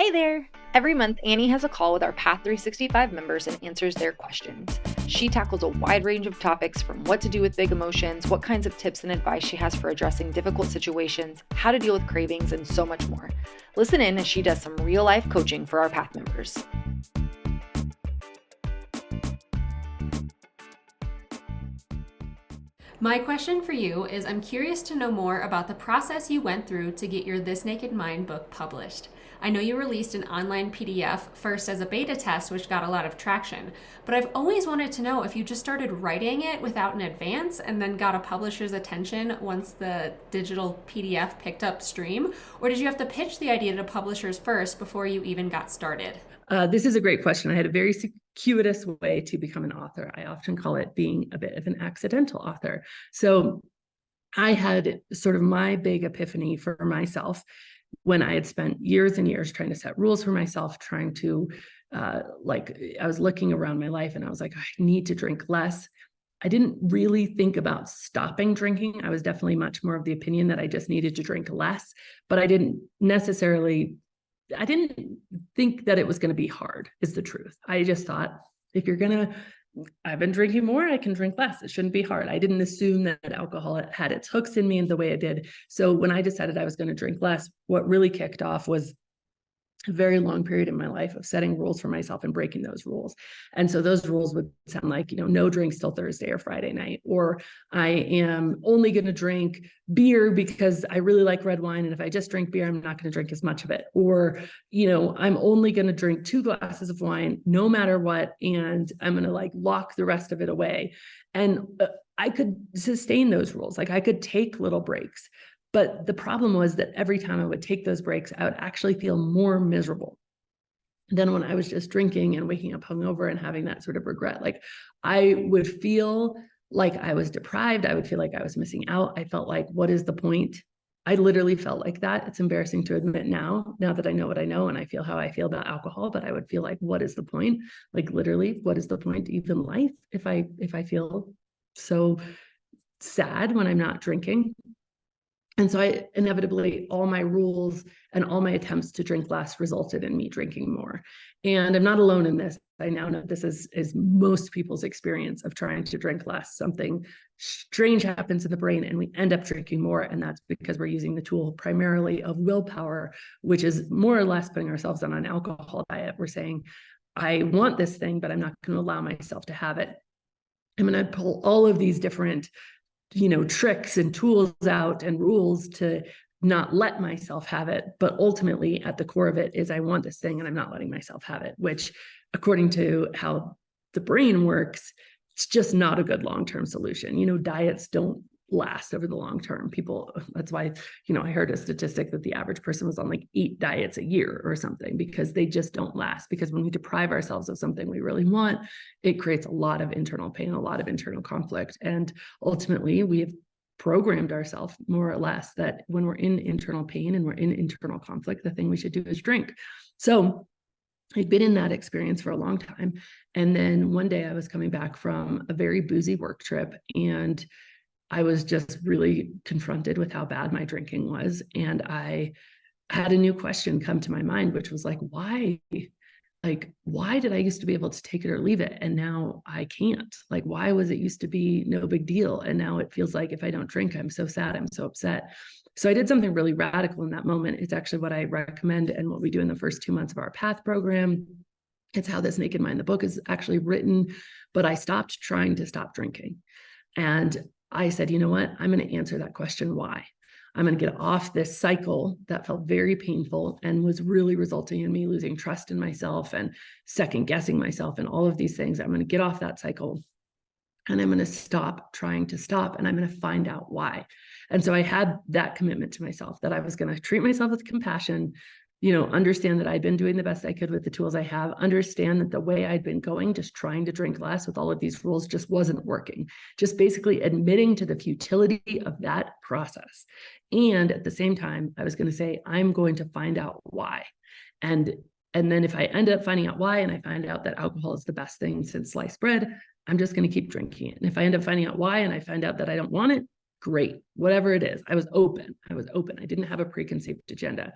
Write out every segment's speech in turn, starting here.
Hey there! Every month, Annie has a call with our Path 365 members and answers their questions. She tackles a wide range of topics from what to do with big emotions, what kinds of tips and advice she has for addressing difficult situations, how to deal with cravings, and so much more. Listen in as she does some real-life coaching for our Path members. My question for you is, I'm curious to know more about the process you went through to get your This Naked Mind book published. I know you released an online PDF first as a beta test, which got a lot of traction, but I've always wanted to know if you just started writing it without an advance and then got a publisher's attention once the digital PDF picked up stream, or did you have to pitch the idea to publishers first before you even got started? This is a great question. I had a very circuitous way to become an author. I often call it being a bit of an accidental author. So I had sort of my big epiphany for myself when I had spent years and years trying to set rules for myself, trying to, I was looking around my life and I was like, I need to drink less. I didn't really think about stopping drinking. I was definitely much more of the opinion that I just needed to drink less, but I didn't think that it was going to be hard, is the truth. I just thought, I've been drinking more, I can drink less. It shouldn't be hard. I didn't assume that alcohol had its hooks in me in the way it did. So when I decided I was going to drink less, what really kicked off was a very long period in my life of setting rules for myself and breaking those rules. And so those rules would sound like, no drinks till Thursday or Friday night, or I am only going to drink beer because I really like red wine. And if I just drink beer, I'm not going to drink as much of it. Or, I'm only going to drink 2 glasses of wine no matter what. And I'm going to lock the rest of it away. And I could sustain those rules. I could take little breaks. But the problem was that every time I would take those breaks, I would actually feel more miserable than when I was just drinking and waking up hungover and having that sort of regret. I would feel like I was deprived. I would feel like I was missing out. I felt like, what is the point? I literally felt like that. It's embarrassing to admit now that I know what I know and I feel how I feel about alcohol, but I would feel like, what is the point? Literally, what is the point to even life if I feel so sad when I'm not drinking? And so I inevitably, all my rules and all my attempts to drink less resulted in me drinking more. And I'm not alone in this. I now know this is most people's experience of trying to drink less. Something strange happens in the brain and we end up drinking more. And that's because we're using the tool primarily of willpower, which is more or less putting ourselves on an alcohol diet. We're saying, I want this thing, but I'm not going to allow myself to have it. I'm going to pull all of these different tricks and tools out and rules to not let myself have it. But ultimately at the core of it is I want this thing and I'm not letting myself have it, which according to how the brain works, it's just not a good long-term solution. Diets don't last over the long term. That's why, I heard a statistic that the average person was on 8 diets a year or something, because they just don't last. Because when we deprive ourselves of something we really want, it creates a lot of internal pain, a lot of internal conflict. And ultimately we have programmed ourselves more or less that when we're in internal pain and we're in internal conflict, the thing we should do is drink. So I'd been in that experience for a long time. And then one day I was coming back from a very boozy work trip and I was just really confronted with how bad my drinking was. And I had a new question come to my mind, which was why? Why did I used to be able to take it or leave it? And now I can't. Why was it used to be no big deal? And now it feels like if I don't drink, I'm so sad, I'm so upset. So I did something really radical in that moment. It's actually what I recommend and what we do in the first 2 months of our PATH program. It's how This Naked Mind, the book, is actually written, but I stopped trying to stop drinking. And I said, you know what? I'm going to answer that question, why? I'm going to get off this cycle that felt very painful and was really resulting in me losing trust in myself and second guessing myself and all of these things. I'm going to get off that cycle and I'm going to stop trying to stop and I'm going to find out why. And so I had that commitment to myself that I was going to treat myself with compassion, understand that I'd been doing the best I could with the tools I have, understand that the way I'd been going, just trying to drink less with all of these rules just wasn't working. Just basically admitting to the futility of that process. And at the same time, I was going to say, I'm going to find out why. And then if I end up finding out why, and I find out that alcohol is the best thing since sliced bread, I'm just going to keep drinking it. And if I end up finding out why, and I find out that I don't want it, great, whatever it is. I was open. I didn't have a preconceived agenda.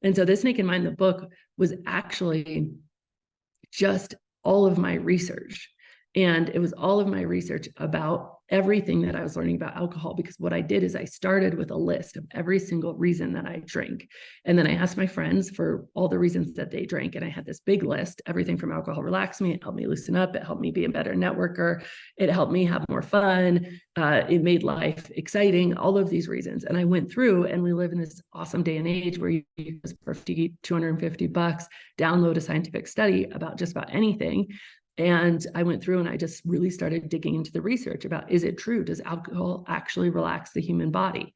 And so This Naked Mind, the book, was actually just all of my research. And it was all of my research about everything that I was learning about alcohol, because what I did is I started with a list of every single reason that I drink. And then I asked my friends for all the reasons that they drank. And I had this big list, everything from alcohol relaxed me, it helped me loosen up, it helped me be a better networker, it helped me have more fun, it made life exciting, all of these reasons. And I went through, and we live in this awesome day and age where you just for $250, download a scientific study about just about anything. And I went through and I just really started digging into the research about, is it true? Does alcohol actually relax the human body?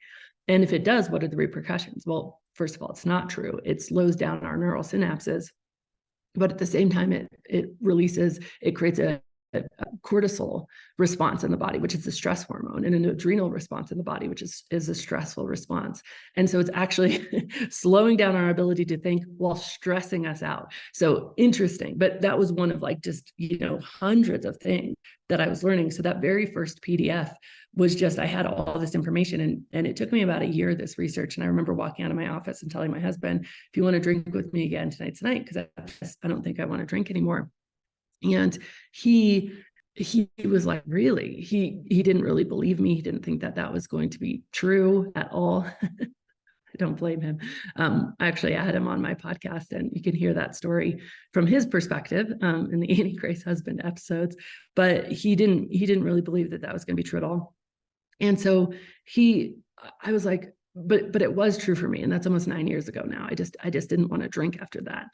And if it does, what are the repercussions? Well, first of all, it's not true. It slows down our neural synapses, but at the same time, it creates a cortisol response in the body, which is a stress hormone, and an adrenal response in the body, which is a stressful response. And so it's actually slowing down our ability to think while stressing us out. So interesting, but that was one of just, hundreds of things that I was learning. So that very first PDF was just, I had all this information, and it took me about a year, this research. And I remember walking out of my office and telling my husband, if you want to drink with me again tonight's night, because I don't think I want to drink anymore. And he was like, really? He didn't really believe me. He didn't think that was going to be true at all. I don't blame him. Actually, I had him on my podcast, and you can hear that story from his perspective in the Annie Grace husband episodes. But he didn't really believe that was going to be true at all. And so I was like, but it was true for me, and that's almost 9 years ago now. I just didn't want to drink after that.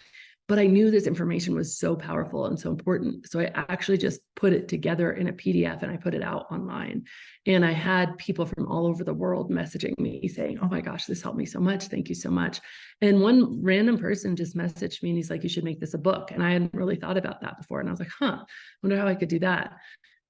But I knew this information was so powerful and so important. So I actually just put it together in a PDF, and I put it out online. And I had people from all over the world messaging me saying, oh my gosh, this helped me so much. Thank you so much. And one random person just messaged me, and he's like, you should make this a book. And I hadn't really thought about that before. And I was like, I wonder how I could do that.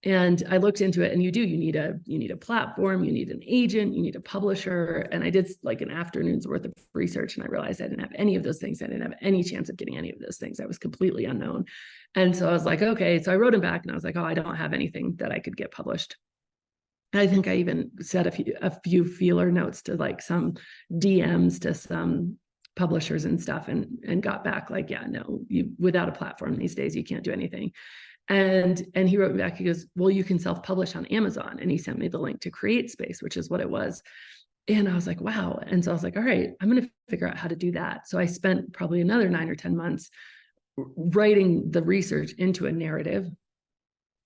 And I looked into it, and you need a platform, you need an agent, you need a publisher. And I did an afternoon's worth of research, and I realized I didn't have any of those things. I didn't have any chance of getting any of those things. I was completely unknown. And so I was like, okay. So I wrote him back, and I was like, I don't have anything that I could get published. I think I even said a few feeler notes to some DMs to some publishers and stuff, and got back yeah, no, without a platform these days, you can't do anything. And he wrote me back, he goes, well, you can self-publish on Amazon. And he sent me the link to CreateSpace, which is what it was. And I was like, wow. And so I was like, all right, I'm going to figure out how to do that. So I spent probably another 9 or 10 months writing the research into a narrative,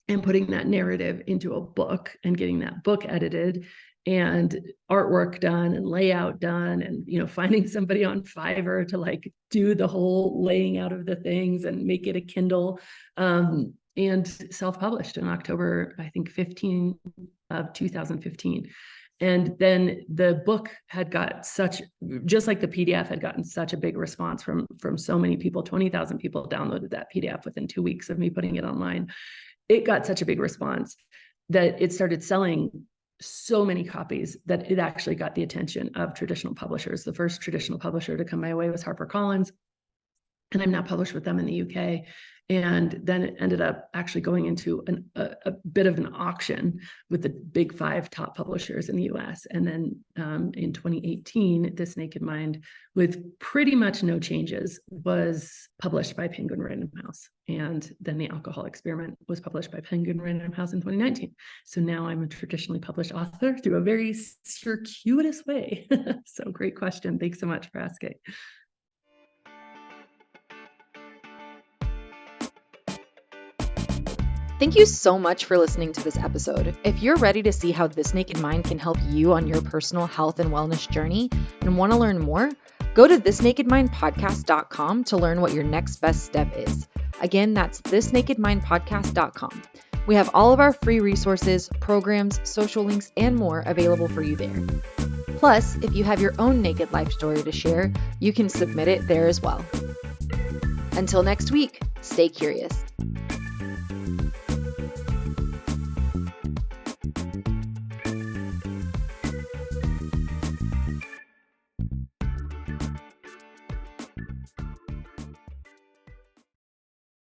and putting that narrative into a book, and getting that book edited, and artwork done, and layout done, and finding somebody on Fiverr to do the whole laying out of the things and make it a Kindle, and self-published in October, I think 15 of 2015. And then the book had got just like the PDF had gotten such a big response from so many people. 20,000 people downloaded that PDF within 2 weeks of me putting it online. It got such a big response that it started selling so many copies that it actually got the attention of traditional publishers. The first traditional publisher to come my way was HarperCollins, and I'm now published with them in the UK. And then it ended up actually going into a bit of an auction with the big 5 top publishers in the US. And then in 2018, This Naked Mind, with pretty much no changes, was published by Penguin Random House. And then The Alcohol Experiment was published by Penguin Random House in 2019. So now I'm a traditionally published author through a very circuitous way. So great question. Thanks so much for asking. Thank you so much for listening to this episode. If you're ready to see how This Naked Mind can help you on your personal health and wellness journey and want to learn more, go to thisnakedmindpodcast.com to learn what your next best step is. Again, that's thisnakedmindpodcast.com. We have all of our free resources, programs, social links, and more available for you there. Plus, if you have your own naked life story to share, you can submit it there as well. Until next week, stay curious.